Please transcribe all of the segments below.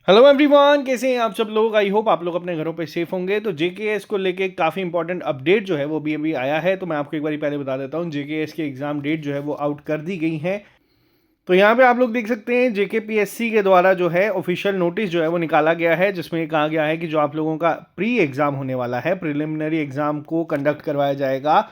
Hello everyone, कैसे हैं आप सब लोग। आई होप आप लोग अपने घरों पे सेफ होंगे। तो जेकेएस को लेके काफ़ी इंपॉर्टेंट अपडेट जो है वो भी अभी आया है। तो मैं आपको एक बार पहले बता देता हूँ, जेकेएस की एग्ज़ाम डेट जो है वो आउट कर दी गई है। तो यहाँ पे आप लोग देख सकते हैं जेकेपीएससी के द्वारा जो है ऑफिशियल नोटिस जो है वो निकाला गया है, जिसमें कहा गया है कि जो आप लोगों का प्री एग्ज़ाम होने वाला है, प्रिलिमिनरी एग्ज़ाम को कंडक्ट करवाया जाएगा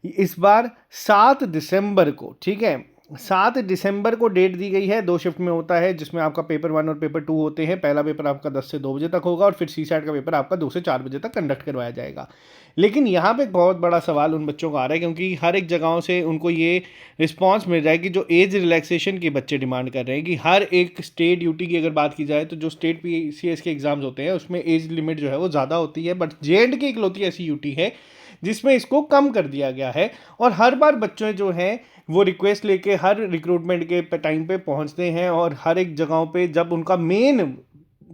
इस बार 7 दिसंबर को। ठीक है, 7 दिसंबर को डेट दी गई है। 2 शिफ्ट में होता है, जिसमें आपका पेपर 1 और पेपर 2 होते हैं। पहला पेपर आपका 10 से 2 बजे तक होगा और फिर सी सैट का पेपर आपका 2 से 4 बजे तक कंडक्ट करवाया जाएगा। लेकिन यहाँ पे एक बहुत बड़ा सवाल उन बच्चों का आ रहा है, क्योंकि हर एक जगहों से उनको ये रिस्पांस मिल रहा है कि जो एज रिलैक्सेशन के बच्चे डिमांड कर रहे हैं कि हर एक स्टेट यूटी की अगर बात की जाए तो जो स्टेट पीसीएस के एग्जाम्स होते हैं उसमें एज लिमिट जो है वो ज़्यादा होती है, बट जेएंड की इकलौती ऐसी यूटी है जिसमें इसको कम कर दिया गया है। और हर बार बच्चे जो हैं वो रिक्वेस्ट लेके हर रिक्रूटमेंट के टाइम पे पहुंचते हैं, और हर एक जगहों पे जब उनका मेन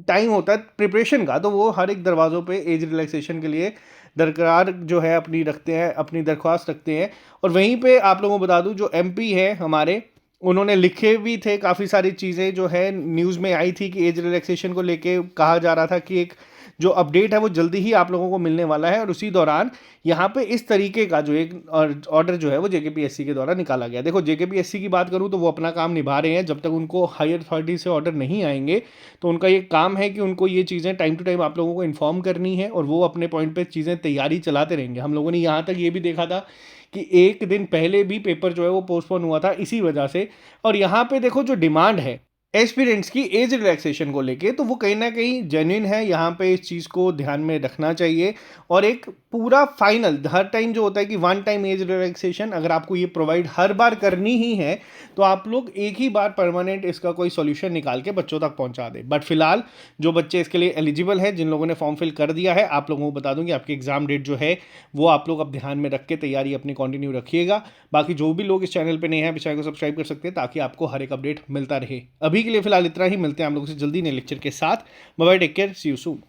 टाइम होता है प्रिपरेशन का, तो वो हर एक दरवाज़ों पे एज रिलैक्सेशन के लिए दरकार जो है अपनी रखते हैं, अपनी दरख्वास्त रखते हैं। और वहीं पे आप लोगों को बता दूं, जो एमपी है हमारे, उन्होंने लिखे भी थे काफ़ी सारी चीज़ें जो है न्यूज़ में आई थी कि एज रिलैक्सेशन को लेके कहा जा रहा था कि एक जो अपडेट है वो जल्दी ही आप लोगों को मिलने वाला है। और उसी दौरान यहाँ पे इस तरीके का जो एक ऑर्डर जो है वो जेकेपीएससी के द्वारा निकाला गया। देखो, जेकेपीएससी की बात करूँ तो वो अपना काम निभा रहे हैं। जब तक उनको हायर अथॉरिटी से ऑर्डर नहीं आएंगे तो उनका ये काम है कि उनको ये चीज़ें टाइम टू टाइम आप लोगों को इन्फॉर्म करनी है, और वो अपने पॉइंट पे चीज़ें तैयारी चलाते रहेंगे। हम लोगों ने यहाँ तक ये भी देखा था कि एक दिन पहले भी पेपर जो है वो पोस्टपोन हुआ था इसी वजह से। और यहाँ पे देखो, जो डिमांड है एस्पिरेंट्स की एज रिलैक्सेशन को लेके, तो वो कहीं ना कहीं जेन्युइन है। यहाँ पे इस चीज़ को ध्यान में रखना चाहिए। और एक पूरा फाइनल हर टाइम जो होता है कि वन टाइम एज रिलैक्सेशन अगर आपको ये प्रोवाइड हर बार करनी ही है तो आप लोग एक ही बार परमानेंट इसका कोई सॉल्यूशन निकाल के बच्चों तक पहुंचा दें। बट फिलहाल जो बच्चे इसके लिए एलिजिबल है, जिन लोगों ने फॉर्म फिल कर दिया है, आप लोगों को बता दूं कि आपकी एग्जाम डेट जो है वो आप लोग अब ध्यान में रख के तैयारी अपनी कंटिन्यू रखिएगा। बाकी जो भी लोग इस चैनल पे नए हैं, चैनल को सब्सक्राइब कर सकते हैं ताकि आपको हर एक अपडेट मिलता रहे। अभी के लिए फिलहाल इतना ही, मिलते हैं आप लोगों से जल्दी नए लेक्चर के साथ। Bye bye, take care, see you soon.